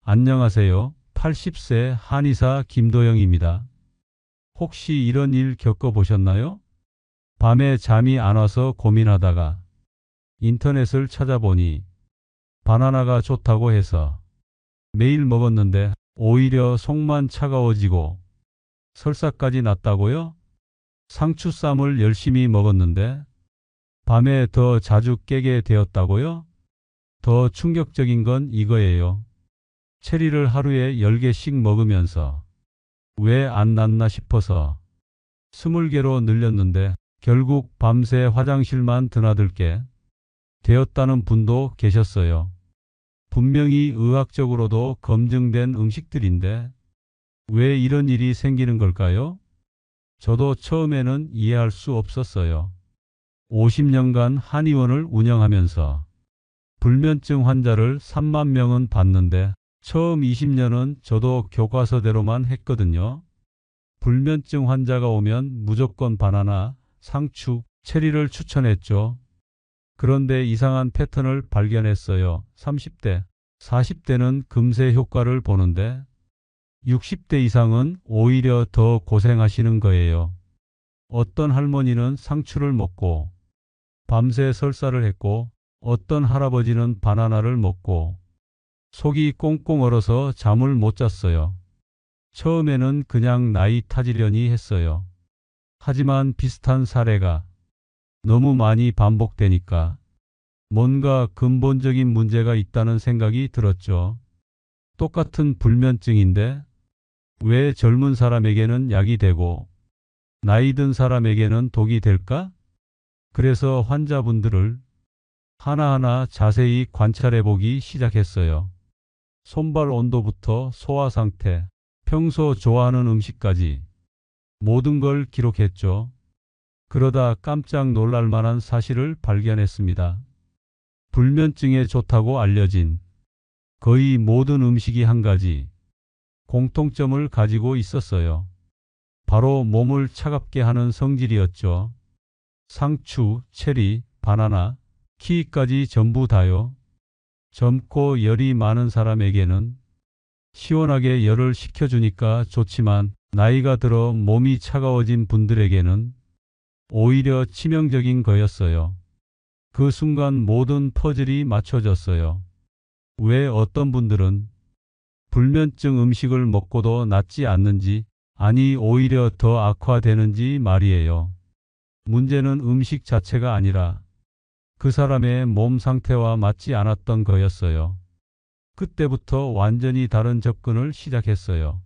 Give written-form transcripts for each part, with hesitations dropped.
안녕하세요. 80세 한의사 김도영입니다. 혹시 이런 일 겪어보셨나요? 밤에 잠이 안 와서 고민하다가 인터넷을 찾아보니 바나나가 좋다고 해서 매일 먹었는데 오히려 속만 차가워지고 설사까지 났다고요? 상추쌈을 열심히 먹었는데 밤에 더 자주 깨게 되었다고요? 더 충격적인 건 이거예요. 체리를 하루에 10개씩 먹으면서 왜 안 낫나 싶어서 20개로 늘렸는데 결국 밤새 화장실만 드나들게 되었다는 분도 계셨어요. 분명히 의학적으로도 검증된 음식들인데 왜 이런 일이 생기는 걸까요? 저도 처음에는 이해할 수 없었어요. 50년간 한의원을 운영하면서 불면증 환자를 3만 명은 봤는데 처음 20년은 저도 교과서대로만 했거든요. 불면증 환자가 오면 무조건 바나나, 상추, 체리를 추천했죠. 그런데 이상한 패턴을 발견했어요. 30대, 40대는 금세 효과를 보는데 60대 이상은 오히려 더 고생하시는 거예요. 어떤 할머니는 상추를 먹고 밤새 설사를 했고 어떤 할아버지는 바나나를 먹고 속이 꽁꽁 얼어서 잠을 못 잤어요. 처음에는 그냥 나이 탓이려니 했어요. 하지만 비슷한 사례가 너무 많이 반복되니까 뭔가 근본적인 문제가 있다는 생각이 들었죠. 똑같은 불면증인데 왜 젊은 사람에게는 약이 되고 나이 든 사람에게는 독이 될까? 그래서 환자분들을 하나하나 자세히 관찰해 보기 시작했어요. 손발 온도부터 소화 상태, 평소 좋아하는 음식까지 모든 걸 기록했죠. 그러다 깜짝 놀랄 만한 사실을 발견했습니다. 불면증에 좋다고 알려진 거의 모든 음식이 한 가지 공통점을 가지고 있었어요. 바로 몸을 차갑게 하는 성질이었죠. 상추, 체리, 바나나, 키위까지 전부 다요. 젊고 열이 많은 사람에게는 시원하게 열을 식혀주니까 좋지만 나이가 들어 몸이 차가워진 분들에게는 오히려 치명적인 거였어요. 그 순간 모든 퍼즐이 맞춰졌어요. 왜 어떤 분들은 불면증 음식을 먹고도 낫지 않는지, 아니 오히려 더 악화되는지 말이에요. 문제는 음식 자체가 아니라 그 사람의 몸 상태와 맞지 않았던 거였어요. 그때부터 완전히 다른 접근을 시작했어요.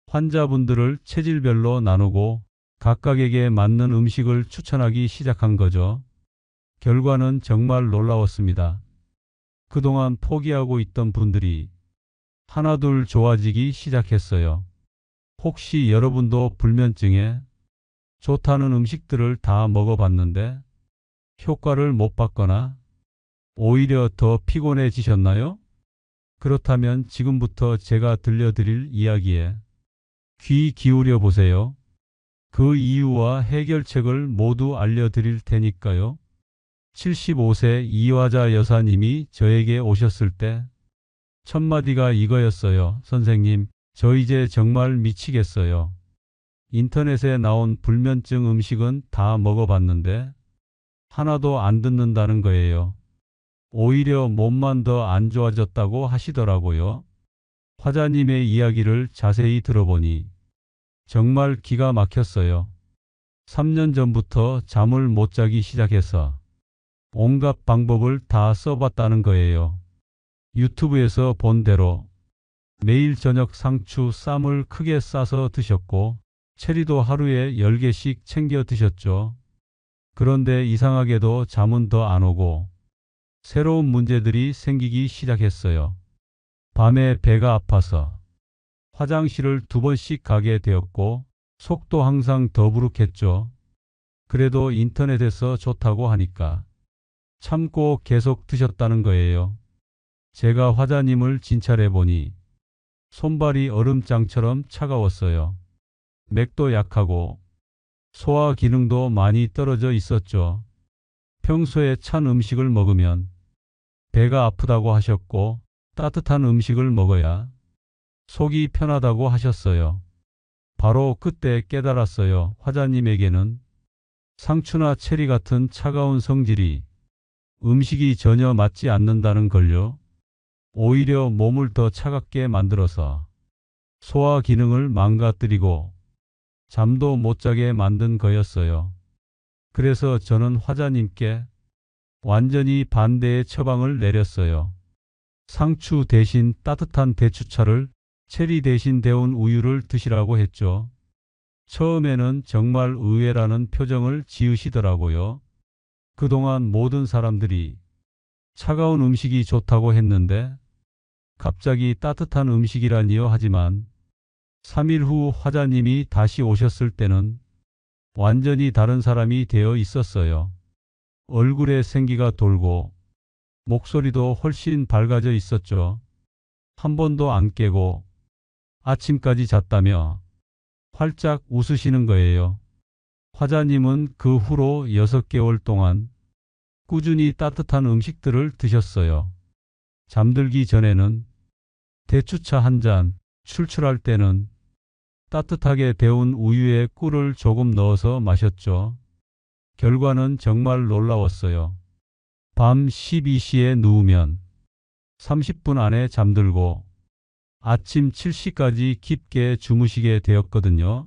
환자분들을 체질별로 나누고 각각에게 맞는 음식을 추천하기 시작한 거죠. 결과는 정말 놀라웠습니다. 그동안 포기하고 있던 분들이 하나둘 좋아지기 시작했어요. 혹시 여러분도 불면증에 좋다는 음식들을 다 먹어봤는데 효과를 못 봤거나 오히려 더 피곤해지셨나요? 그렇다면 지금부터 제가 들려드릴 이야기에 귀 기울여 보세요. 그 이유와 해결책을 모두 알려드릴 테니까요. 75세 이화자 여사님이 저에게 오셨을 때 첫마디가 이거였어요. 선생님, 저 이제 정말 미치겠어요. 인터넷에 나온 불면증 음식은 다 먹어봤는데 하나도 안 듣는다는 거예요. 오히려 몸만 더 안 좋아졌다고 하시더라고요. 화자님의 이야기를 자세히 들어보니 정말 기가 막혔어요. 3년 전부터 잠을 못 자기 시작해서 온갖 방법을 다 써봤다는 거예요. 유튜브에서 본 대로 매일 저녁 상추 쌈을 크게 싸서 드셨고 체리도 하루에 10개씩 챙겨 드셨죠. 그런데 이상하게도 잠은 더 안 오고 새로운 문제들이 생기기 시작했어요. 밤에 배가 아파서 화장실을 2번씩 가게 되었고 속도 항상 더부룩했죠. 그래도 인터넷에서 좋다고 하니까 참고 계속 드셨다는 거예요. 제가 화자님을 진찰해 보니 손발이 얼음장처럼 차가웠어요. 맥도 약하고 소화 기능도 많이 떨어져 있었죠. 평소에 찬 음식을 먹으면 배가 아프다고 하셨고 따뜻한 음식을 먹어야 속이 편하다고 하셨어요. 바로 그때 깨달았어요. 화자님에게는 상추나 체리 같은 차가운 성질이 음식이 전혀 맞지 않는다는 걸요. 오히려 몸을 더 차갑게 만들어서 소화 기능을 망가뜨리고 잠도 못 자게 만든 거였어요. 그래서 저는 화자님께 완전히 반대의 처방을 내렸어요. 상추 대신 따뜻한 대추차를, 체리 대신 데운 우유를 드시라고 했죠. 처음에는 정말 의외라는 표정을 지으시더라고요. 그동안 모든 사람들이 차가운 음식이 좋다고 했는데 갑자기 따뜻한 음식이라니요. 하지만 3일 후 화자님이 다시 오셨을 때는 완전히 다른 사람이 되어 있었어요. 얼굴에 생기가 돌고 목소리도 훨씬 밝아져 있었죠. 한 번도 안 깨고 아침까지 잤다며 활짝 웃으시는 거예요. 화자님은 그 후로 6개월 동안 꾸준히 따뜻한 음식들을 드셨어요. 잠들기 전에는 대추차 한 잔, 출출할 때는 따뜻하게 데운 우유에 꿀을 조금 넣어서 마셨죠. 결과는 정말 놀라웠어요. 밤 12시에 누우면 30분 안에 잠들고 아침 7시까지 깊게 주무시게 되었거든요.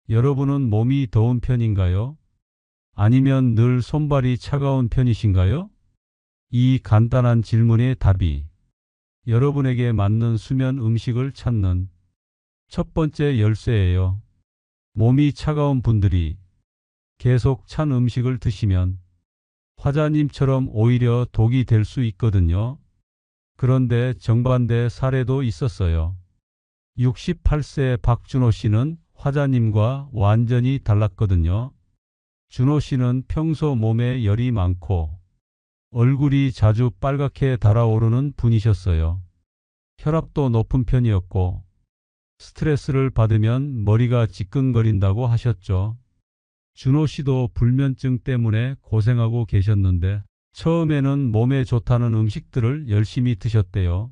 여러분은 몸이 더운 편인가요? 아니면 늘 손발이 차가운 편이신가요? 이 간단한 질문의 답이 여러분에게 맞는 수면 음식을 찾는 첫 번째 열쇠예요. 몸이 차가운 분들이 계속 찬 음식을 드시면 화자님처럼 오히려 독이 될 수 있거든요. 그런데 정반대 사례도 있었어요. 68세 박준호 씨는 화자님과 완전히 달랐거든요. 준호 씨는 평소 몸에 열이 많고 얼굴이 자주 빨갛게 달아오르는 분이셨어요. 혈압도 높은 편이었고 스트레스를 받으면 머리가 지끈거린다고 하셨죠. 준호 씨도 불면증 때문에 고생하고 계셨는데 처음에는 몸에 좋다는 음식들을 열심히 드셨대요.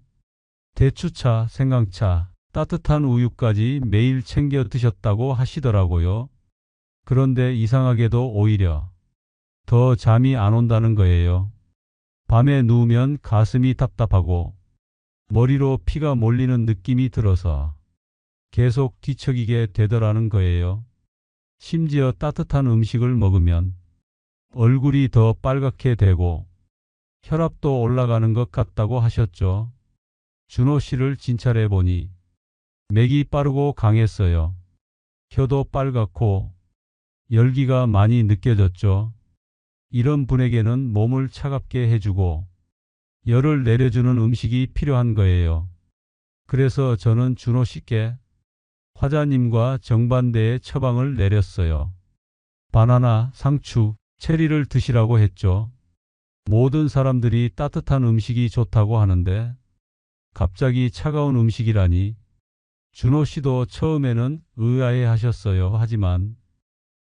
대추차, 생강차, 따뜻한 우유까지 매일 챙겨 드셨다고 하시더라고요. 그런데 이상하게도 오히려 더 잠이 안 온다는 거예요. 밤에 누우면 가슴이 답답하고 머리로 피가 몰리는 느낌이 들어서 계속 뒤척이게 되더라는 거예요. 심지어 따뜻한 음식을 먹으면 얼굴이 더 빨갛게 되고 혈압도 올라가는 것 같다고 하셨죠. 준호 씨를 진찰해 보니 맥이 빠르고 강했어요. 혀도 빨갛고 열기가 많이 느껴졌죠. 이런 분에게는 몸을 차갑게 해주고 열을 내려주는 음식이 필요한 거예요. 그래서 저는 준호 씨께 화자님과 정반대의 처방을 내렸어요. 바나나, 상추, 체리를 드시라고 했죠. 모든 사람들이 따뜻한 음식이 좋다고 하는데 갑자기 차가운 음식이라니. 준호 씨도 처음에는 의아해 하셨어요. 하지만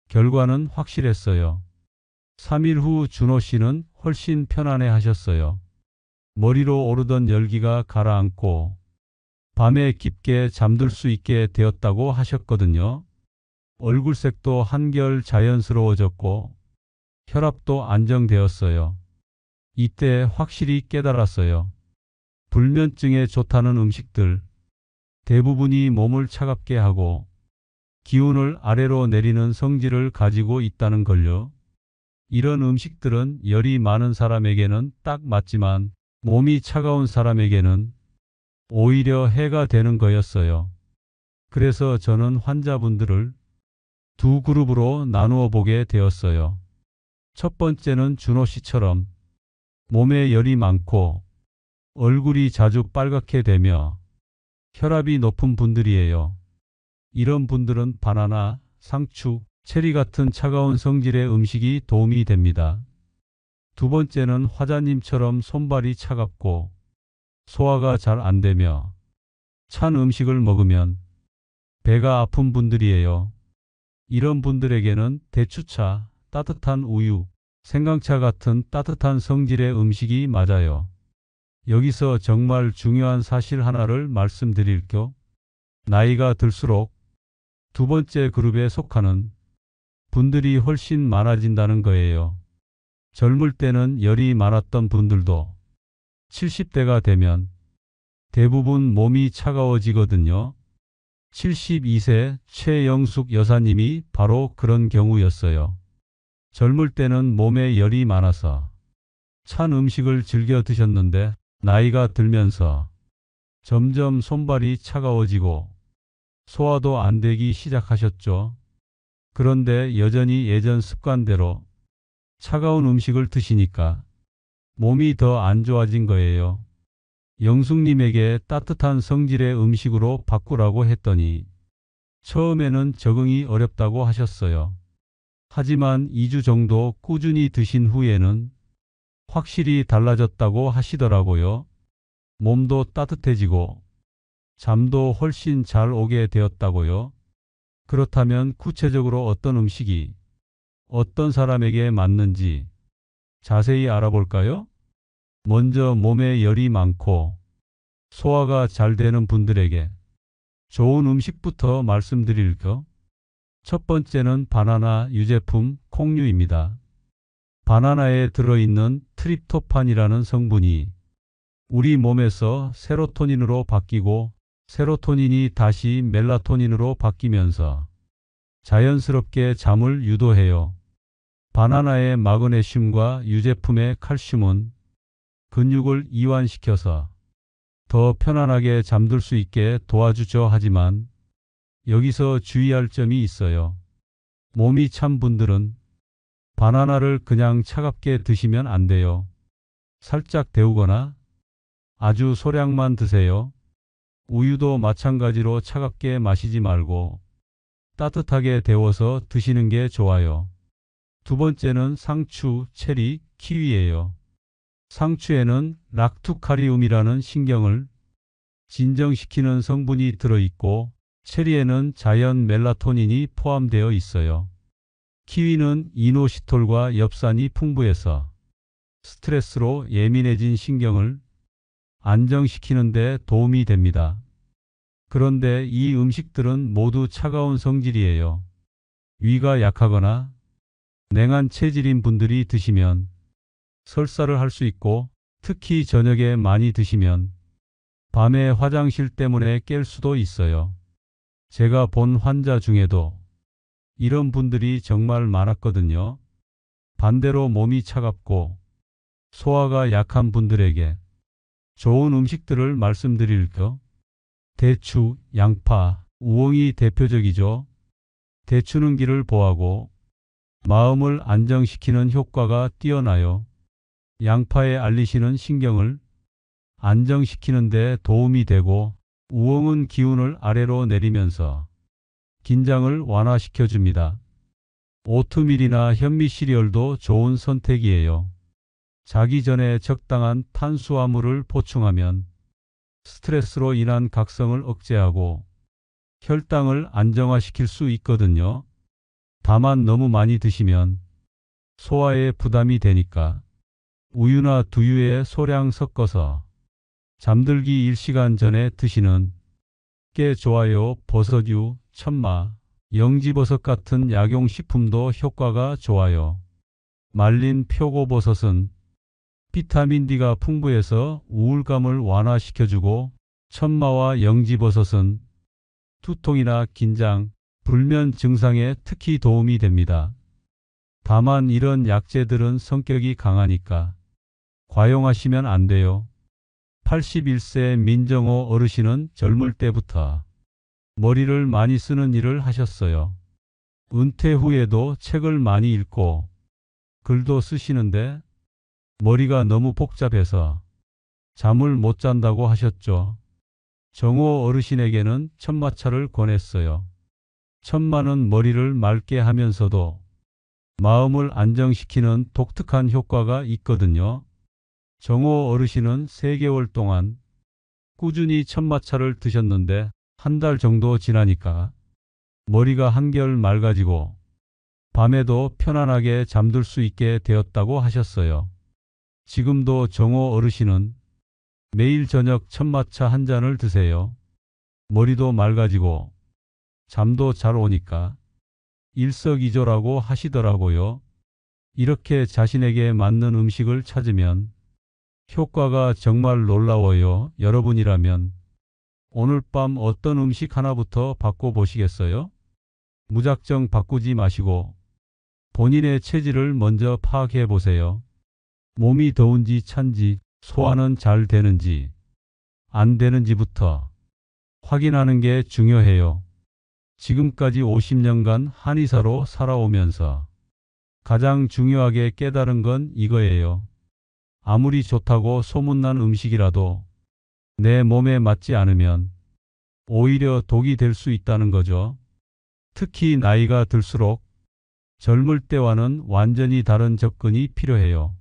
결과는 확실했어요. 3일 후 준호 씨는 훨씬 편안해 하셨어요. 머리로 오르던 열기가 가라앉고 밤에 깊게 잠들 수 있게 되었다고 하셨거든요. 얼굴색도 한결 자연스러워졌고 혈압도 안정되었어요. 이때 확실히 깨달았어요. 불면증에 좋다는 음식들 대부분이 몸을 차갑게 하고 기운을 아래로 내리는 성질을 가지고 있다는 걸요. 이런 음식들은 열이 많은 사람에게는 딱 맞지만 몸이 차가운 사람에게는 오히려 해가 되는 거였어요. 그래서 저는 환자분들을 두 그룹으로 나누어 보게 되었어요. 첫 번째는 준호 씨처럼 몸에 열이 많고 얼굴이 자주 빨갛게 되며 혈압이 높은 분들이에요. 이런 분들은 바나나, 상추, 체리 같은 차가운 성질의 음식이 도움이 됩니다. 두 번째는 화자님처럼 손발이 차갑고 소화가 잘 안 되며 찬 음식을 먹으면 배가 아픈 분들이에요. 이런 분들에게는 대추차, 따뜻한 우유, 생강차 같은 따뜻한 성질의 음식이 맞아요. 여기서 정말 중요한 사실 하나를 말씀드릴게요. 나이가 들수록 두 번째 그룹에 속하는 분들이 훨씬 많아진다는 거예요. 젊을 때는 열이 많았던 분들도 70대가 되면 대부분 몸이 차가워지거든요. 72세 최영숙 여사님이 바로 그런 경우였어요. 젊을 때는 몸에 열이 많아서 찬 음식을 즐겨 드셨는데 나이가 들면서 점점 손발이 차가워지고 소화도 안 되기 시작하셨죠. 그런데 여전히 예전 습관대로 차가운 음식을 드시니까 몸이 더 안 좋아진 거예요. 영숙님에게 따뜻한 성질의 음식으로 바꾸라고 했더니 처음에는 적응이 어렵다고 하셨어요. 하지만 2주 정도 꾸준히 드신 후에는 확실히 달라졌다고 하시더라고요. 몸도 따뜻해지고 잠도 훨씬 잘 오게 되었다고요. 그렇다면 구체적으로 어떤 음식이 어떤 사람에게 맞는지 자세히 알아볼까요? 먼저 몸에 열이 많고 소화가 잘 되는 분들에게 좋은 음식부터 말씀드릴게요. 첫 번째는 바나나 유제품 콩류입니다. 바나나에 들어있는 트립토판이라는 성분이 우리 몸에서 세로토닌으로 바뀌고 세로토닌이 다시 멜라토닌으로 바뀌면서 자연스럽게 잠을 유도해요. 바나나의 마그네슘과 유제품의 칼슘은 근육을 이완시켜서 더 편안하게 잠들 수 있게 도와주죠. 하지만 여기서 주의할 점이 있어요. 몸이 찬 분들은 바나나를 그냥 차갑게 드시면 안 돼요. 살짝 데우거나 아주 소량만 드세요. 우유도 마찬가지로 차갑게 마시지 말고 따뜻하게 데워서 드시는 게 좋아요. 두 번째는 상추, 체리, 키위예요. 상추에는 락투카리움이라는 신경을 진정시키는 성분이 들어있고 체리에는 자연 멜라토닌이 포함되어 있어요. 키위는 이노시톨과 엽산이 풍부해서 스트레스로 예민해진 신경을 안정시키는 데 도움이 됩니다. 그런데 이 음식들은 모두 차가운 성질이에요. 위가 약하거나 냉한 체질인 분들이 드시면 설사를 할 수 있고 특히 저녁에 많이 드시면 밤에 화장실 때문에 깰 수도 있어요. 제가 본 환자 중에도 이런 분들이 정말 많았거든요. 반대로 몸이 차갑고 소화가 약한 분들에게 좋은 음식들을 말씀드릴게요. 대추, 양파, 우엉이 대표적이죠. 대추는 기를 보하고 마음을 안정시키는 효과가 뛰어나요. 양파에 알리시는 신경을 안정시키는 데 도움이 되고 우엉은 기운을 아래로 내리면서 긴장을 완화시켜 줍니다. 오트밀이나 현미 시리얼도 좋은 선택이에요. 자기 전에 적당한 탄수화물을 보충하면 스트레스로 인한 각성을 억제하고 혈당을 안정화시킬 수 있거든요. 다만 너무 많이 드시면 소화에 부담이 되니까 우유나 두유에 소량 섞어서 잠들기 1시간 전에 드시는 게 좋아요. 버섯유, 천마, 영지버섯 같은 약용식품도 효과가 좋아요. 말린 표고버섯은 비타민 D가 풍부해서 우울감을 완화시켜주고 천마와 영지버섯은 두통이나 긴장, 불면 증상에 특히 도움이 됩니다. 다만 이런 약재들은 성격이 강하니까 과용하시면 안 돼요. 81세 민정호 어르신은 젊을 때부터 머리를 많이 쓰는 일을 하셨어요. 은퇴 후에도 책을 많이 읽고 글도 쓰시는데 머리가 너무 복잡해서 잠을 못 잔다고 하셨죠. 정호 어르신에게는 천마차를 권했어요. 천마는 머리를 맑게 하면서도 마음을 안정시키는 독특한 효과가 있거든요. 정호 어르신은 3개월 동안 꾸준히 천마차를 드셨는데 한 달 정도 지나니까 머리가 한결 맑아지고 밤에도 편안하게 잠들 수 있게 되었다고 하셨어요. 지금도 정호 어르신은 매일 저녁 천마차 한 잔을 드세요. 머리도 맑아지고 잠도 잘 오니까 일석이조라고 하시더라고요. 이렇게 자신에게 맞는 음식을 찾으면 효과가 정말 놀라워요. 여러분이라면 오늘 밤 어떤 음식 하나부터 바꿔보시겠어요? 무작정 바꾸지 마시고 본인의 체질을 먼저 파악해 보세요. 몸이 더운지 찬지, 소화는 잘 되는지 안 되는지부터 확인하는 게 중요해요. 지금까지 50년간 한의사로 살아오면서 가장 중요하게 깨달은 건 이거예요. 아무리 좋다고 소문난 음식이라도 내 몸에 맞지 않으면 오히려 독이 될 수 있다는 거죠. 특히 나이가 들수록 젊을 때와는 완전히 다른 접근이 필요해요.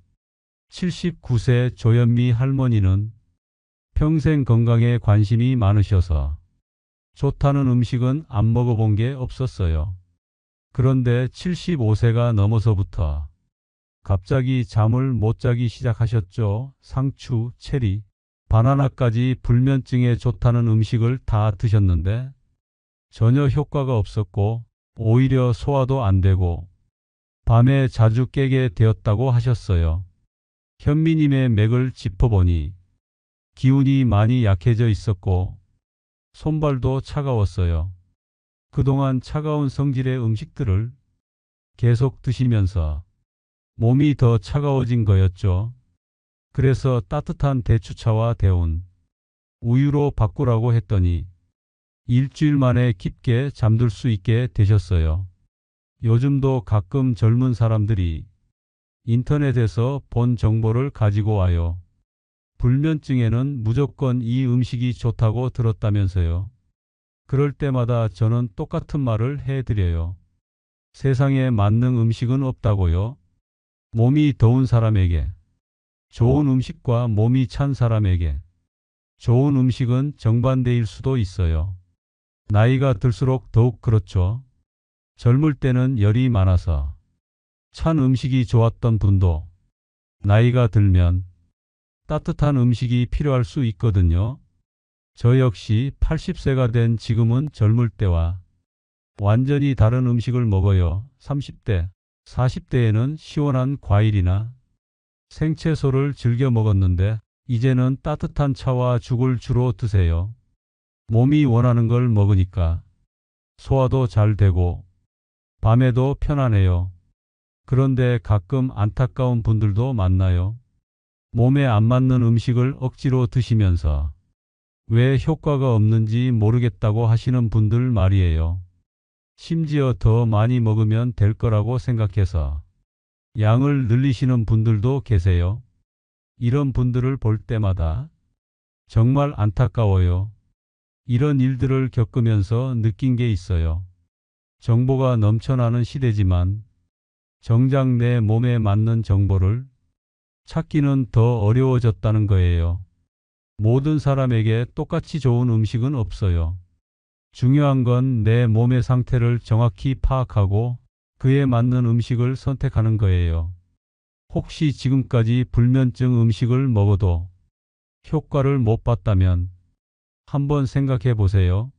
79세 조현미 할머니는 평생 건강에 관심이 많으셔서 좋다는 음식은 안 먹어본 게 없었어요. 그런데 75세가 넘어서부터 갑자기 잠을 못 자기 시작하셨죠. 상추, 체리, 바나나까지 불면증에 좋다는 음식을 다 드셨는데 전혀 효과가 없었고 오히려 소화도 안 되고 밤에 자주 깨게 되었다고 하셨어요. 현미님의 맥을 짚어보니 기운이 많이 약해져 있었고 손발도 차가웠어요. 그동안 차가운 성질의 음식들을 계속 드시면서 몸이 더 차가워진 거였죠. 그래서 따뜻한 대추차와 데운 우유로 바꾸라고 했더니 일주일 만에 깊게 잠들 수 있게 되셨어요. 요즘도 가끔 젊은 사람들이 인터넷에서 본 정보를 가지고 와요. 불면증에는 무조건 이 음식이 좋다고 들었다면서요. 그럴 때마다 저는 똑같은 말을 해드려요. 세상에 맞는 음식은 없다고요. 몸이 더운 사람에게 좋은 음식과 몸이 찬 사람에게 좋은 음식은 정반대일 수도 있어요. 나이가 들수록 더욱 그렇죠. 젊을 때는 열이 많아서 찬 음식이 좋았던 분도 나이가 들면 따뜻한 음식이 필요할 수 있거든요. 저 역시 80세가 된 지금은 젊을 때와 완전히 다른 음식을 먹어요. 30대, 40대에는 시원한 과일이나 생채소를 즐겨 먹었는데 이제는 따뜻한 차와 죽을 주로 드세요. 몸이 원하는 걸 먹으니까 소화도 잘 되고 밤에도 편안해요. 그런데 가끔 안타까운 분들도 만나요. 몸에 안 맞는 음식을 억지로 드시면서 왜 효과가 없는지 모르겠다고 하시는 분들 말이에요. 심지어 더 많이 먹으면 될 거라고 생각해서 양을 늘리시는 분들도 계세요. 이런 분들을 볼 때마다 정말 안타까워요. 이런 일들을 겪으면서 느낀 게 있어요. 정보가 넘쳐나는 시대지만 정작 내 몸에 맞는 정보를 찾기는 더 어려워졌다는 거예요. 모든 사람에게 똑같이 좋은 음식은 없어요. 중요한 건 내 몸의 상태를 정확히 파악하고 그에 맞는 음식을 선택하는 거예요. 혹시 지금까지 불면증 음식을 먹어도 효과를 못 봤다면 한번 생각해 보세요.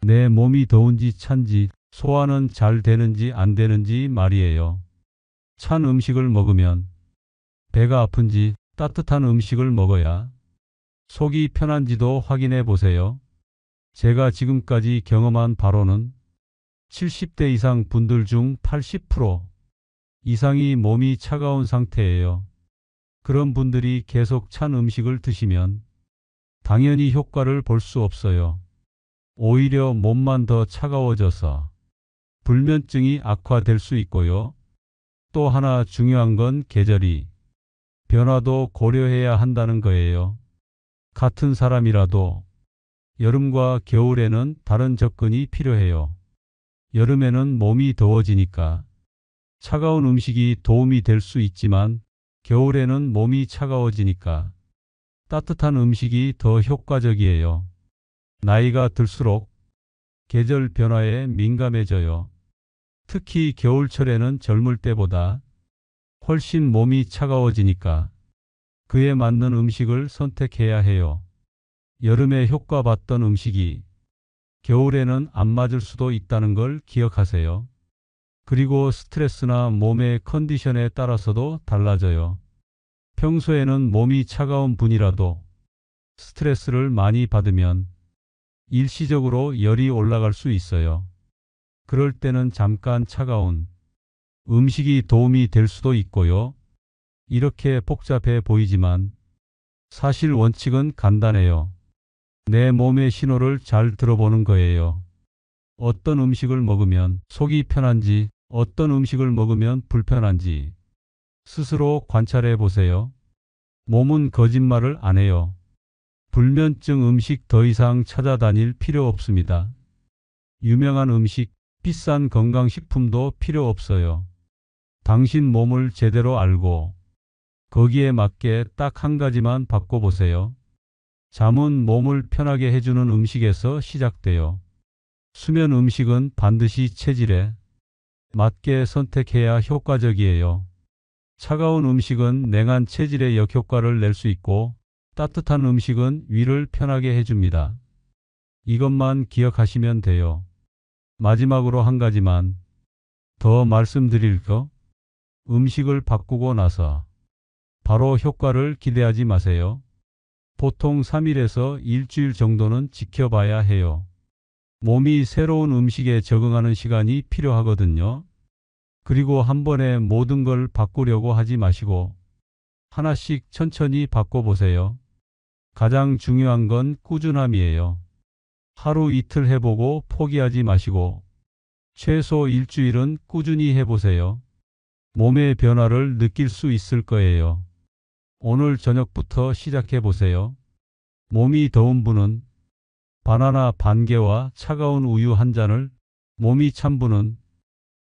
내 몸이 더운지 찬지, 소화는 잘 되는지 안 되는지 말이에요. 찬 음식을 먹으면 배가 아픈지 따뜻한 음식을 먹어야 속이 편한지도 확인해 보세요. 제가 지금까지 경험한 바로는 70대 이상 분들 중 80% 이상이 몸이 차가운 상태예요. 그런 분들이 계속 찬 음식을 드시면 당연히 효과를 볼 수 없어요. 오히려 몸만 더 차가워져서 불면증이 악화될 수 있고요. 또 하나 중요한 건 계절이 변화도 고려해야 한다는 거예요. 같은 사람이라도 여름과 겨울에는 다른 접근이 필요해요. 여름에는 몸이 더워지니까 차가운 음식이 도움이 될 수 있지만 겨울에는 몸이 차가워지니까 따뜻한 음식이 더 효과적이에요. 나이가 들수록 계절 변화에 민감해져요. 특히 겨울철에는 젊을 때보다 훨씬 몸이 차가워지니까 그에 맞는 음식을 선택해야 해요. 여름에 효과봤던 음식이 겨울에는 안 맞을 수도 있다는 걸 기억하세요. 그리고 스트레스나 몸의 컨디션에 따라서도 달라져요. 평소에는 몸이 차가운 분이라도 스트레스를 많이 받으면 일시적으로 열이 올라갈 수 있어요. 그럴 때는 잠깐 차가운 음식이 도움이 될 수도 있고요. 이렇게 복잡해 보이지만 사실 원칙은 간단해요. 내 몸의 신호를 잘 들어보는 거예요. 어떤 음식을 먹으면 속이 편한지, 어떤 음식을 먹으면 불편한지 스스로 관찰해 보세요. 몸은 거짓말을 안 해요. 불면증 음식 더 이상 찾아다닐 필요 없습니다. 유명한 음식, 비싼 건강식품도 필요 없어요. 당신 몸을 제대로 알고 거기에 맞게 딱 한 가지만 바꿔보세요. 잠은 몸을 편하게 해주는 음식에서 시작돼요. 수면 음식은 반드시 체질에 맞게 선택해야 효과적이에요. 차가운 음식은 냉한 체질에 역효과를 낼 수 있고 따뜻한 음식은 위를 편하게 해줍니다. 이것만 기억하시면 돼요. 마지막으로 한 가지만 더 말씀드릴 거. 음식을 바꾸고 나서 바로 효과를 기대하지 마세요. 보통 3일에서 일주일 정도는 지켜봐야 해요. 몸이 새로운 음식에 적응하는 시간이 필요하거든요. 그리고 한 번에 모든 걸 바꾸려고 하지 마시고 하나씩 천천히 바꿔보세요. 가장 중요한 건 꾸준함이에요. 하루 이틀 해보고 포기하지 마시고 최소 일주일은 꾸준히 해보세요. 몸의 변화를 느낄 수 있을 거예요. 오늘 저녁부터 시작해 보세요. 몸이 더운 분은 바나나 반 개와 차가운 우유 한 잔을, 몸이 찬 분은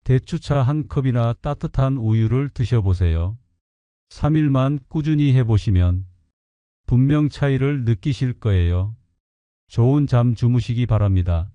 대추차 한 컵이나 따뜻한 우유를 드셔보세요. 3일만 꾸준히 해보시면 분명 차이를 느끼실 거예요. 좋은 잠 주무시기 바랍니다.